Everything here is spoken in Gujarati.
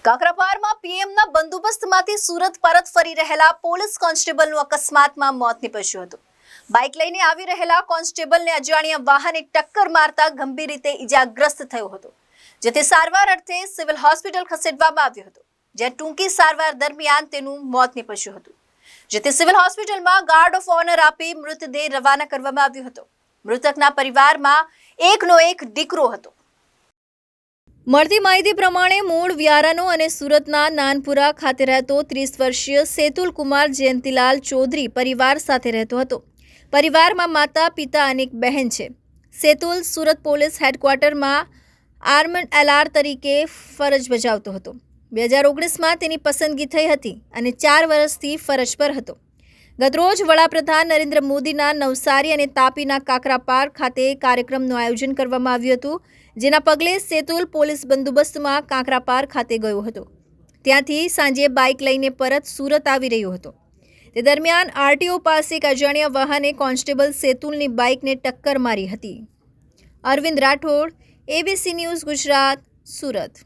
કાકરાપારમાં પીએમના બંદોબસ્તમાંથી સુરત પરત ફરી રહેલા પોલીસ કોન્સ્ટેબલનું અકસ્માતમાં મોત નીપજ્યું હતું। બાઇક લઈને આવી રહેલા કોન્સ્ટેબલને અજાણ્યા વાહને ટક્કર મારતા ગંભીર રીતે ઇજાગ્રસ્ત થયો હતો, જેથી સારવાર અર્થે સિવિલ હોસ્પિટલ ખસેડવામાં આવ્યો હતો, જ્યાં ટૂંકી સારવાર દરમિયાન તેનું મોત નીપજ્યું હતું, જેથી સિવિલ હોસ્પિટલમાં ગાર્ડ ઓફ ઓનર આપી મૃતદેહ રવાના કરવામાં આવ્યો હતો। મૃતકના પરિવારમાં એકનો એક દીકરો હતો। મળતી માહિતી પ્રમાણે મૂળ વ્યારાનો અને સુરતના નાનપુરા ખાતે રહેતો 30 વર્ષીય સેતુલ કુમાર જયંતિલાલ ચૌધરી પરિવાર સાથે રહેતો હતો। પરિવારમાં માતા, પિતા અને એક બહેન છે। સેતુલ સુરત પોલીસ હેડક્વાર્ટરમાં આર્મડ એલઆર તરીકે ફરજ બજાવતો હતો। 2019માં તેની પસંદગી થઈ હતી અને 4 વર્ષથી ફરજ પર હતો। ગતરોજ વડાપ્રધાન નરેન્દ્ર મોદીના નવસારી અને તાપીના કાકરાપાર ખાતે કાર્યક્રમનું આયોજન કરવામાં આવ્યું હતું, જેના પગલે સેતુલ પોલીસ બંદોબસ્તમાં કાકરાપાર ખાતે ગયો હતો। ત્યાંથી સાંજે બાઇક લઈને પરત સુરત આવી રહ્યો હતો। તે દરમિયાન આરટીઓ પાસે એક અજાણ્યા વાહને કોન્સ્ટેબલ સેતુલની બાઇકને ટક્કર મારી હતી। Arvind Rathod, ABC news Gujarat, Surat.